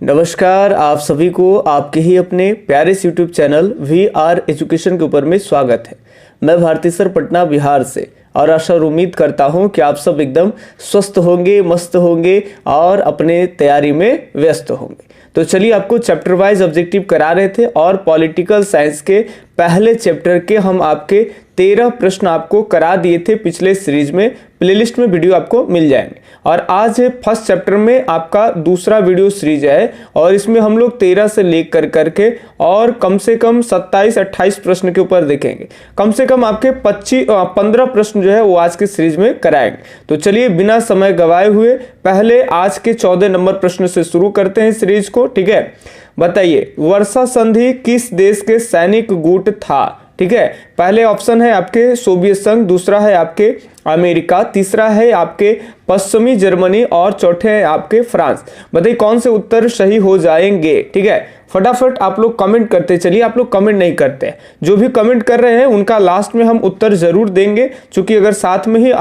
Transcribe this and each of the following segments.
नमस्कार, आप सभी को आपके ही अपने प्यारे से यूट्यूब चैनल VR एजुकेशन के ऊपर में स्वागत है। मैं भारती सर पटना बिहार से और आशा और उम्मीद करता हूं कि आप सब एकदम स्वस्थ होंगे, मस्त होंगे और अपने तैयारी में व्यस्त होंगे। तो चलिए, आपको चैप्टर वाइज ऑब्जेक्टिव करा रहे थे और पॉलिटिकल साइंस के पहले चैप्टर के हम आपके 13 प्रश्न आपको करा दिए थे पिछले सीरीज में। प्लेलिस्ट में वीडियो आपको मिल जाएंगे और आज फर्स्ट चैप्टर में आपका दूसरा वीडियो सीरीज है और इसमें हम लोग 13 से लेकर करके और कम से कम 27-28 प्रश्न के ऊपर देखेंगे। कम से कम आपके 15 प्रश्न जो है वो आज के सीरीज में कराएंगे। तो चलिए, बिना समय गवाए हुए पहले आज के 14 नंबर प्रश्न से शुरू करते हैं सीरीज को। ठीक है, बताइए वर्षा संधि किस देश के सैनिक गुट था? ठीक है, पहले ऑप्शन है आपके सोवियत संघ, दूसरा है आपके अमेरिका, तीसरा है आपके पश्चिमी जर्मनी और चौथे है आपके फ्रांस। बताइए कौन से उत्तर सही हो जाएंगे। ठीक है, फटाफट आप लोग कमेंट करते चलिए। आप लोग कमेंट नहीं करते, जो भी कमेंट कर रहे हैं उनका लास्ट में हम उत्तर जरूर देंगे, क्योंकि अगर साथ में ही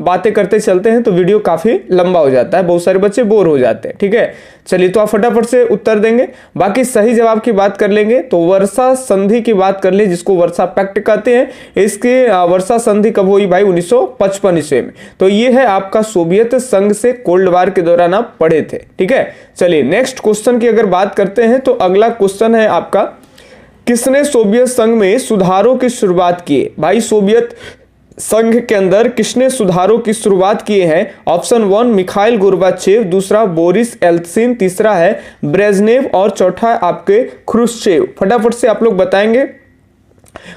बातें करते चलते हैं तो वीडियो काफी लंबा हो जाता है, बहुत सारे बच्चे बोर हो जाते हैं। ठीक है, चलिए तो आप फटाफट से उत्तर देंगे। बाकी सही जवाब की बात कर लेंगे तो वर्षा संधि की बात कर ले, जिसको वर्षा पैक्ट कहते हैं। इसके वर्षा संधि कब हुई भाई? 1955 ईस्वी में। तो ये है आपका सोवियत संघ से कोल्ड वार के दौरान आप पढ़े थे। ठीक है, चलिए नेक्स्ट क्वेश्चन की अगर बात करते हैं तो अगला क्वेश्चन है आपका, किसने सोवियत संघ में सुधारों की शुरुआत की? भाई सोवियत संघ के अंदर किसने सुधारों की शुरुआत किए हैं? ऑप्शन 1 मिखाइल गोर्बाचेव, दूसरा बोरिस एल्त्सिन, तीसरा है ब्रेजनेव और चौथा आपके ख्रुश्चेव। फटाफट से आप लोग बताएंगे।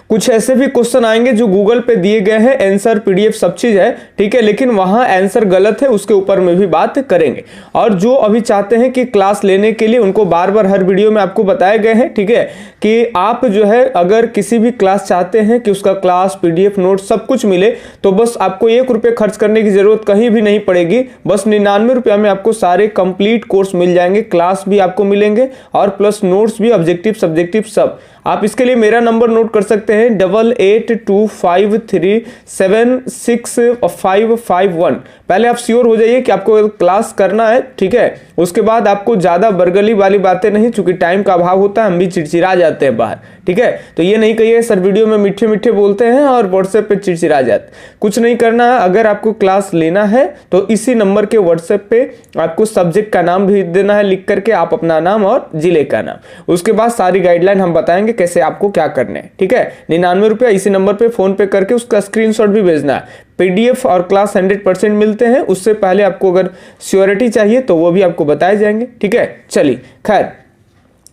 कुछ ऐसे भी क्वेश्चन आएंगे जो गूगल पे दिए गए हैं, आंसर PDF सब चीज है। ठीक है, लेकिन वहां आंसर गलत है, उसके ऊपर में भी बात करेंगे। और जो अभी चाहते हैं कि क्लास लेने के लिए, उनको बार बार हर वीडियो में आपको बताए गए हैं। ठीक है, कि आप जो है अगर किसी भी क्लास चाहते हैं कि उसका क्लास PDF नोट सब कुछ मिले, तो बस आपको 1 रुपये खर्च करने की जरूरत कहीं भी नहीं पड़ेगी। बस 99 रुपया में आपको सारे कंप्लीट कोर्स मिल जाएंगे, क्लास भी आपको मिलेंगे और प्लस नोट्स भी, ऑब्जेक्टिव सब्जेक्टिव सब। आप इसके लिए मेरा नंबर नोट कर सकते हैं 8825376551। पहले आप श्योर हो जाइए कि आपको क्लास करना है। ठीक है, उसके बाद आपको ज्यादा बरगली वाली बातें नहीं, चूंकि टाइम का अभाव होता है, हम भी चिड़चिड़ा जाते हैं बाहर। ठीक है, तो ये नहीं कहिए सर वीडियो में मीठे मीठे बोलते हैं और व्हाट्सएप पे चिड़चिड़ा जाते। कुछ नहीं करना है। अगर आपको क्लास लेना है तो इसी नंबर के व्हाट्सएप पे आपको सब्जेक्ट का नाम भी देना है लिख करके, आप अपना नाम और जिले का नाम। उसके बाद सारी गाइडलाइन हम बताएंगे कैसे आपको क्या करना है। ठीक है, 99 रुपया इसी नंबर पे फोन पे करके उसका स्क्रीनशॉट भी भेजना है। PDF और क्लास 100% मिलते हैं। उससे पहले आपको अगर श्योरिटी चाहिए तो वो भी आपको बताए जाएंगे। ठीक है, चलिए खैर,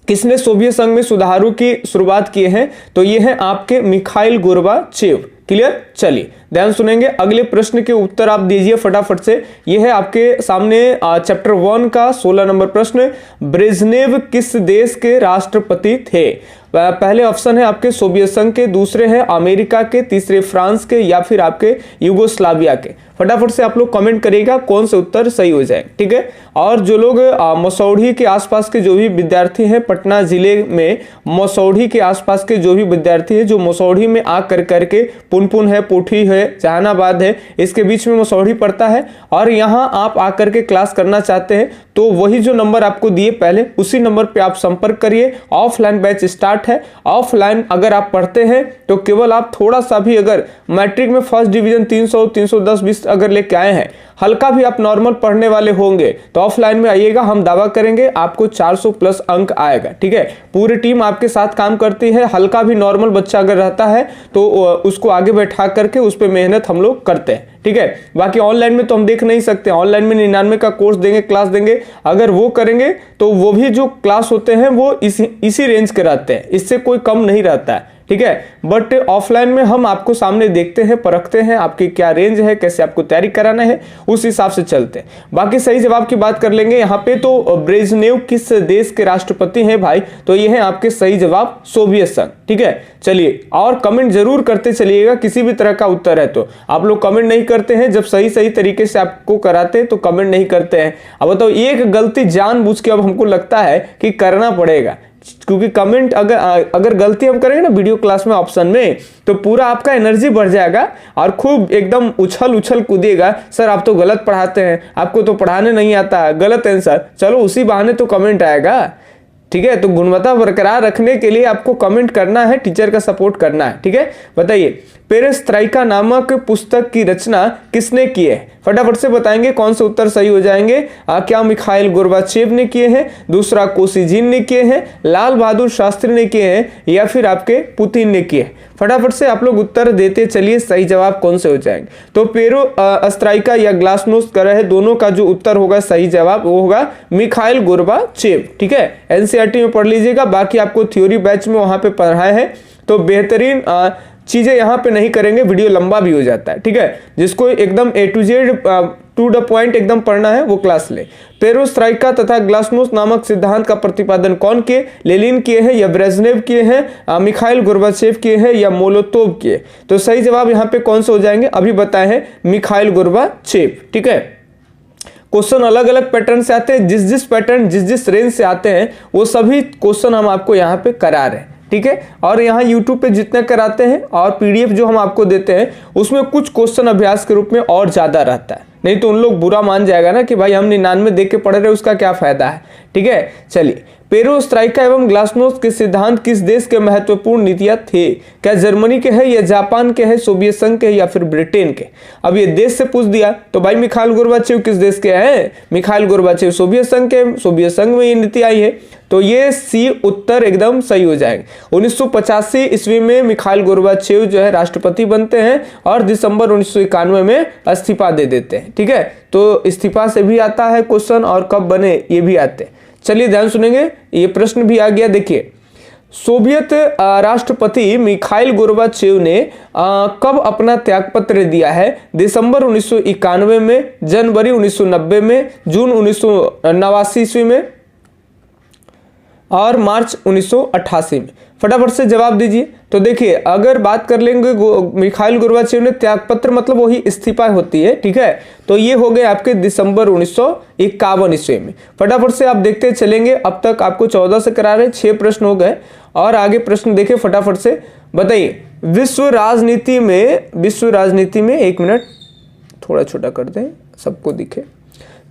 किसने सोवियत संघ में सुधारों की शुरुआत किए हैं? तो ये है आपके मिखाइल गोर्बाचेव। क्लियर? चलिए ध्यान सुनेंगे। अगले प्रश्न के उत्तर आप दीजिए फटाफट से। यह है आपके सामने चैप्टर 1 का 16 नंबर प्रश्न। ब्रेजनेव किस देश के राष्ट्रपति थे? पहले ऑप्शन है आपके सोवियत संघ के, दूसरे है अमेरिका के, तीसरे फ्रांस के या फिर आपके युगोस्लाविया के। फटाफट से आप लोग कमेंट करिएगा कौन से उत्तर सही हो जाए। ठीक है, और जो लोग मसौढ़ी के आसपास के जो भी विद्यार्थी हैं, पटना जिले में मसौढ़ी के आसपास के जो भी विद्यार्थी हैं, जो मसौढ़ी में आ करके पुनपुन है, पोठी है, जहानाबाद है, इसके बीच में मसौढ़ी पड़ता है और यहाँ आप आकर के क्लास करना चाहते हैं, तो वही जो नंबर आपको दिए पहले, उसी नंबर पे आप संपर्क करिए। ऑफलाइन बैच स्टार्ट है। ऑफलाइन अगर आप पढ़ते हैं तो केवल आप थोड़ा सा भी, अगर मैट्रिक में फर्स्ट डिवीजन 300, 310, 20 अगर लेके आए हैं, हल्का भी आप नॉर्मल पढ़ने वाले होंगे, तो ऑफलाइन में आइएगा। हम दावा करेंगे आपको 400 प्लस अंक आएगा। ठीक है, पूरी टीम आपके साथ काम करती है। हल्का भी नॉर्मल बच्चा अगर रहता है तो उसको आगे बैठा करके उस पर मेहनत हम लोग करते हैं। ठीक है, बाकी ऑनलाइन में तो हम देख नहीं सकते। ऑनलाइन में 99 का कोर्स देंगे, क्लास देंगे, अगर वो करेंगे तो वो भी जो क्लास होते हैं वो इसी रेंज के रहते हैं, इससे कोई कम नहीं रहता है। ठीक है, बट ऑफलाइन में हम आपको सामने देखते हैं, परखते हैं आपकी क्या रेंज है, कैसे आपको तैयारी कराना है, उस हिसाब से चलते हैं। बाकी सही जवाब की बात कर लेंगे यहाँ पे। तो ब्रेजनेव किस देश के राष्ट्रपति हैं भाई? तो ये है आपके सही जवाब सोवियत संघ। ठीक है, चलिए और कमेंट जरूर करते चलिएगा, किसी भी तरह का उत्तर है तो। आप लोग कमेंट नहीं करते हैं, जब सही तरीके से आपको कराते हैं तो कमेंट नहीं करते हैं। अब बताओ, एक गलती जानबूझ के अब हमको लगता है कि करना पड़ेगा। क्योंकि कमेंट अगर गलती हम करेंगे ना वीडियो क्लास में ऑप्शन में, तो पूरा आपका एनर्जी बढ़ जाएगा और खूब एकदम उछल कूदेगा, सर आप तो गलत पढ़ाते हैं, आपको तो पढ़ाने नहीं आता, गलत आंसर। चलो उसी बहाने तो कमेंट आएगा, ठीक है। तो गुणवत्ता बरकरार रखने के लिए आपको कमेंट करना है, टीचर का सपोर्ट करना है, ठीक है। बताइए पेरेस्ट्राइका नामक पुस्तक की रचना किसने की है? फटाफट से बताएंगे कौन से उत्तर सही हो जाएंगे। क्या मिखाइल गोर्बाचेव ने किए हैं, दूसरा कोसिजिन ने किए हैं, लाल बहादुर शास्त्री ने किए हैं, या फिर आपके पुतिन ने किए? फटाफट से आप लोग उत्तर देते चलिए, सही जवाब कौन से हो जाएंगे। तो पेरेस्ट्राइका या ग्लासनोस्ट कर रहे दोनों का जो उत्तर होगा सही जवाब वो होगा मिखाइल गोर्बाचेव, ठीक है। एनसीईआरटी में पढ़ लीजिएगा, बाकी आपको थ्योरी बैच में वहां पे पढ़ाए हैं, तो बेहतरीन चीजें यहाँ पे नहीं करेंगे, वीडियो लंबा भी हो जाता है, ठीक है। जिसको एकदम A to Z to the point एकदम पढ़ना है वो क्लास ले। पेरेस्ट्राइका तथा ग्लासनोस्ट नामक सिद्धांत का प्रतिपादन कौन किए? लेनिन किए हैं या ब्रेजनेव किए हैं, मिखाइल गोर्बाचेव किए हैं या मोलोतोव किए? तो सही जवाब यहाँ पे कौन से हो जाएंगे अभी बताए हैं, मिखाइल गोर्बाचेव, ठीक है। क्वेश्चन अलग अलग पैटर्न से आते हैं, जिस पैटर्न जिस रेंज से आते हैं वो सभी क्वेश्चन हम आपको यहाँ पे करा रहे हैं, ठीक है। और यहाँ YouTube पे जितने कराते हैं और PDF जो हम आपको देते हैं उसमें कुछ क्वेश्चन अभ्यास के रूप में और ज्यादा रहता है, नहीं तो उन लोग बुरा मान जाएगा ना कि भाई हम 99 देख के पढ़ रहे उसका क्या फायदा है, ठीक है। चलिए पेरेस्ट्राइका एवं ग्लासनोस्ट के सिद्धांत किस देश के महत्वपूर्ण नीतियां थे? क्या जर्मनी के है या जापान के है, सोवियत संघ के या फिर ब्रिटेन के? अब ये देश से पूछ दिया तो भाई मिखाइल गोर्बाचेव किस देश के हैं? मिखाइल गोर्बाचेव सोवियत संघ के, सोवियत संघ में ये नीति आई है, तो ये सी उत्तर एकदम सही हो जाएगा। 1985 ईस्वी में मिखाइल गोर्बाचेव जो है राष्ट्रपति बनते हैं और दिसंबर 1991 में इस्तीफा दे देते हैं, ठीक है। तो इस्तीफा से भी आता है क्वेश्चन और कब बने ये भी आते हैं। चलिए ध्यान सुनेंगे, ये प्रश्न भी आ गया। देखिए सोवियत राष्ट्रपति मिखाइल गोर्बाचेव ने कब अपना त्यागपत्र दिया है? दिसंबर 1991 में, जनवरी 1990 में, जून 1989 ईस्वी में और मार्च 1988 में। फटाफट से जवाब दीजिए। तो देखिए अगर बात कर लेंगे मिखाइल गोर्बाचेव ने त्यागपत्र मतलब वही इस्तीफा होती है, ठीक है। तो ये हो गए आपके दिसंबर 1951 ईस्वी में। फटाफट से आप देखते चलेंगे, अब तक आपको 14 से करा रहे, 6 प्रश्न हो गए और आगे प्रश्न देखिए फटाफट से। बताइए विश्व राजनीति में, एक मिनट थोड़ा छोटा कर दें सबको दिखे।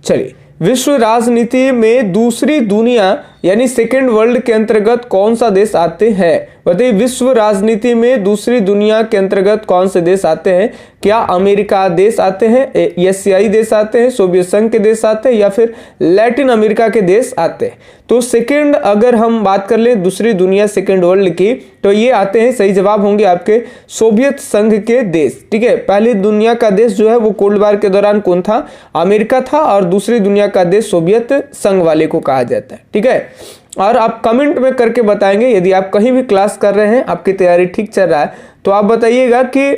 चलिए विश्व राजनीति में दूसरी दुनिया यानी सेकेंड वर्ल्ड के अंतर्गत कौन सा देश आते हैं? बताइए विश्व राजनीति में दूसरी दुनिया के अंतर्गत कौन से देश आते हैं? क्या अमेरिका देश आते हैं, एशियाई देश आते हैं, सोवियत संघ के देश आते हैं या फिर लैटिन अमेरिका के देश आते हैं? तो सेकेंड अगर हम बात कर ले दूसरी दुनिया सेकेंड वर्ल्ड की, तो ये आते हैं, सही जवाब होंगे आपके सोवियत संघ के देश, ठीक है। पहली दुनिया का देश जो है वो कोल्ड वार के दौरान कौन था? अमेरिका था, और दूसरी दुनिया का देश सोवियत संघ वाले को कहा जाता है, ठीक है। और आप कमेंट में करके बताएंगे, यदि आप कहीं भी क्लास कर रहे हैं, आपकी तैयारी ठीक चल रहा है, तो आप बताइएगा कि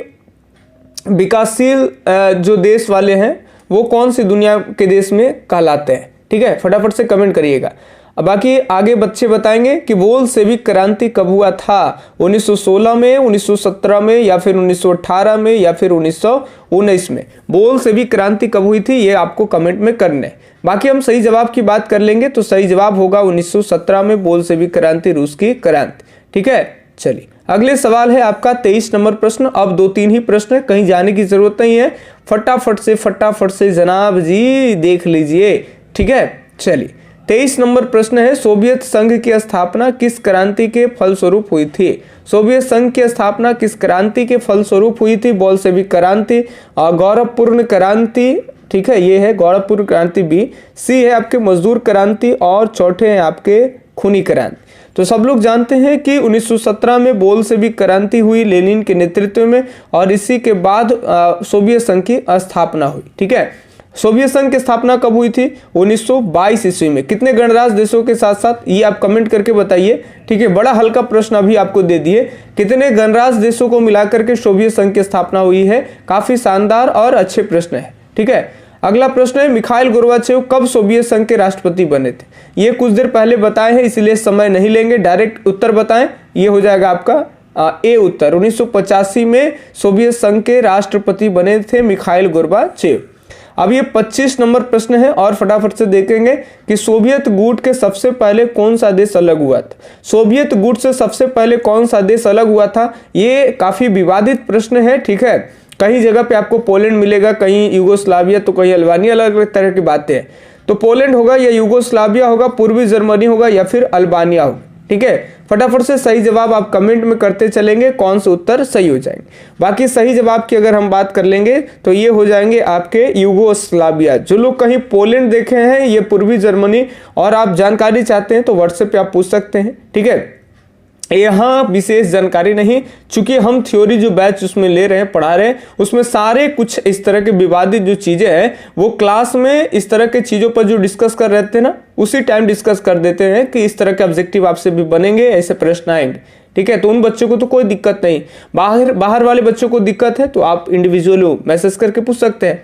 विकासशील जो देश वाले हैं वो कौन सी दुनिया के देश में कहलाते हैं, ठीक है। फटाफट से कमेंट करिएगा। अब बाकी आगे बच्चे बताएंगे कि बोल्शेविक क्रांति कब हुआ था? 1916 में, 1917 में, या फिर 1918 में, या फिर 1919 में? बोल्शेविक क्रांति कब हुई थी ये आपको कमेंट में करना है। बाकी हम सही जवाब की बात कर लेंगे, तो सही जवाब होगा 1917 में बोल्शेविक क्रांति, रूस की क्रांति, ठीक है। चलिए अगले सवाल है आपका 23 नंबर प्रश्न। अब 2-3 ही प्रश्न है, कहीं जाने की जरूरत नहीं है, फटाफट से जनाब जी देख लीजिए, ठीक है। चलिए 23 नंबर प्रश्न है, सोवियत संघ की स्थापना किस क्रांति के फलस्वरूप हुई थी? सोवियत संघ की स्थापना किस क्रांति के फलस्वरूप हुई थी? बोल्शेविक क्रांति, गौरवपूर्ण क्रांति, ठीक है, ये है गौरवपूर्ण क्रांति बी, सी है आपके मजदूर क्रांति, और चौथे हैं आपके खूनी क्रांति। तो सब लोग जानते हैं कि 1917 में बोल्शेविक क्रांति हुई लेनिन के नेतृत्व में, और इसी के बाद सोवियत संघ की स्थापना हुई, ठीक है। सोवियत संघ की स्थापना कब हुई थी? 1922 ईस्वी में। कितने गणराज्य देशों के साथ साथ, ये आप कमेंट करके बताइए, ठीक है। बड़ा हल्का प्रश्न अभी आपको दे दिए, कितने गणराज्य देशों को मिलाकर के सोवियत संघ की स्थापना हुई है? काफी शानदार और अच्छे प्रश्न है, ठीक है। अगला प्रश्न है, मिखाइल गोर्बाचेव कब सोवियत संघ के राष्ट्रपति बने थे? ये कुछ देर पहले बताए हैं, इसलिए समय नहीं लेंगे, डायरेक्ट उत्तर बताएं, ये हो जाएगा आपका ए उत्तर। 1985 में सोवियत संघ के राष्ट्रपति बने थे मिखाइल गोर्बाचेव। अब ये 25 नंबर प्रश्न है और फटाफट से देखेंगे कि सोवियत गुट के सबसे पहले कौन सा देश अलग हुआ था। सोवियत गुट से सबसे पहले कौन सा देश अलग हुआ था, ये काफी विवादित प्रश्न है, ठीक है। कहीं जगह पे आपको पोलैंड मिलेगा, कहीं यूगोस्लाविया, तो कहीं अल्बानिया, अलग अलग तरह की बातें हैं। तो पोलैंड होगा या यूगोस्लाविया होगा, पूर्वी जर्मनी होगा या फिर अल्बानिया होगा, ठीक है। फटाफट से सही जवाब आप कमेंट में करते चलेंगे, कौन से उत्तर सही हो जाएंगे। बाकी सही जवाब की अगर हम बात कर लेंगे तो ये हो जाएंगे आपके यूगोस्लाविया। जो लोग कहीं पोलैंड देखे हैं, ये पूर्वी जर्मनी, और आप जानकारी चाहते हैं तो व्हाट्सएप पे आप पूछ सकते हैं, ठीक है। यहाँ विशेष जानकारी नहीं, चूंकि हम थ्योरी जो बैच उसमें ले रहे हैं, पढ़ा रहे हैं, उसमें सारे कुछ इस तरह के विवादित जो चीजें हैं वो क्लास में इस तरह के चीजों पर जो डिस्कस कर रहे थे ना, उसी टाइम डिस्कस कर देते हैं कि इस तरह के ऑब्जेक्टिव आपसे भी बनेंगे, ऐसे प्रश्न आएंगे, ठीक है। तो उन बच्चों को तो कोई दिक्कत नहीं, बाहर वाले बच्चों को दिक्कत है तो आप इंडिविजुअल मैसेज करके पूछ सकते हैं।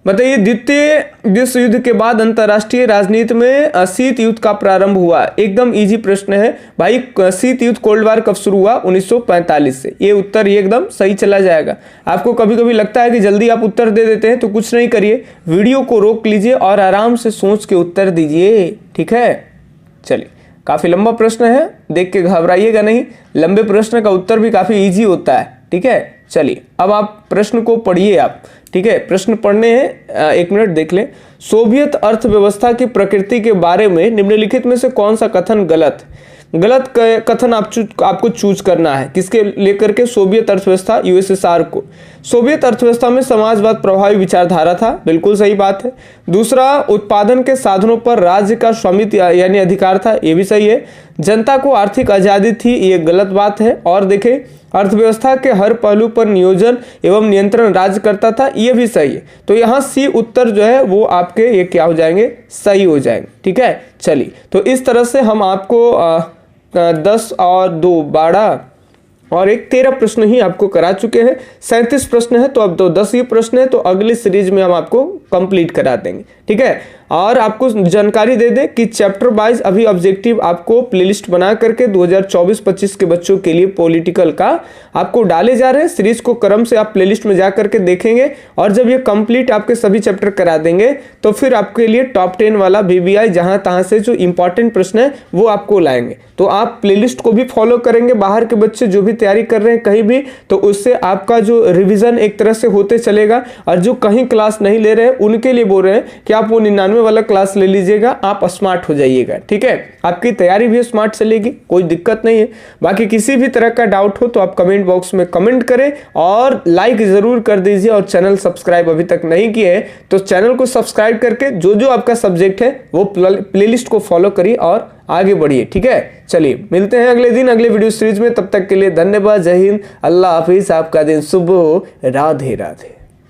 बताइए, द्वितीय विश्व युद्ध के बाद अंतरराष्ट्रीय राजनीति में शीत युद्ध का प्रारंभ हुआ। एकदम इजी प्रश्न है भाई, शीत युद्ध कोल्ड वार कब शुरू हुआ? 1945 से। ये उत्तर एकदम सही चला जाएगा। आपको कभी कभी लगता है कि जल्दी आप उत्तर दे देते हैं, तो कुछ नहीं करिए, वीडियो को रोक लीजिए और आराम से सोच के उत्तर दीजिए, ठीक है। चलिए, काफी लंबा प्रश्न है, देख के घबराइएगा नहीं, लंबे प्रश्न का उत्तर भी काफी ईजी होता है, ठीक है। चलिए, अब आप प्रश्न को पढ़िए आप, ठीक है। प्रश्न पढ़ने हैं, 1 मिनट देख लें। सोवियत अर्थव्यवस्था की प्रकृति के बारे में निम्नलिखित में से कौन सा कथन गलत? गलत कथन आपको चूज करना है। किसके लेकर के? सोवियत अर्थव्यवस्था, यूएसएसआर को। सोवियत अर्थव्यवस्था में समाजवाद प्रभावी विचारधारा था, बिल्कुल सही बात है। दूसरा, उत्पादन के साधनों पर राज्य का स्वामित्व यानी अधिकार था, ये भी सही है। जनता को आर्थिक आजादी थी, ये गलत बात है। और देखें, अर्थव्यवस्था के हर पहलू पर नियोजन एवं नियंत्रण राज्य करता था, ये भी सही है। तो यहाँ सी उत्तर जो है वो आपके ये क्या हो जाएंगे? सही हो जाएंगे, ठीक है। चलिए, तो इस तरह से हम आपको 10 और 2 12 और 13 प्रश्न ही आपको करा चुके हैं। 37 प्रश्न है, तो अब तो 10 ही प्रश्न है, तो अगली सीरीज में हम आपको कंप्लीट करा देंगे, ठीक है। और आपको जानकारी दे दें कि चैप्टर वाइज अभी ऑब्जेक्टिव आपको प्लेलिस्ट बना करके 2024-25 के बच्चों के लिए पॉलिटिकल का आपको डाले जा रहे हैं। सीरीज को क्रम से आप प्लेलिस्ट में जा करके देखेंगे, और जब ये कंप्लीट आपके सभी चैप्टर करा देंगे तो फिर आपके लिए टॉप 10 वाला VBI जहां तहां से जो इंपॉर्टेंट प्रश्न है वो आपको लाएंगे। तो आप प्लेलिस्ट को भी फॉलो करेंगे, बाहर के बच्चे जो भी तैयारी कर रहे हैं कहीं भी, तो उससे आपका जो रिविजन एक तरह से होते चलेगा। और जो कहीं क्लास नहीं ले रहे हैं उनके लिए बोल रहे हैं कि आप वो 99 वाला क्लास ले लीजिएगा, आप स्मार्ट हो जाइएगा, ठीक है। आपकी तैयारी भी स्मार्ट चलेगी, कोई दिक्कत नहीं है। बाकी किसी भी तरह का डाउट हो तो आप कमेंट बॉक्स में कमेंट करें और लाइक जरूर कर दीजिए। और चैनल सब्सक्राइब अभी तक नहीं किए हैं तो चैनल को सब्सक्राइब करके जो जो आपका सब्जेक्ट है वो प्लेलिस्ट को फॉलो करिए और आगे बढ़िए, ठीक है। चलिए, मिलते हैं अगले दिन अगले वीडियो सीरीज में। तब तक के लिए धन्यवाद, जय हिंद, अल्लाह हाफिज, आपका दिन शुभ हो, राधे राधे।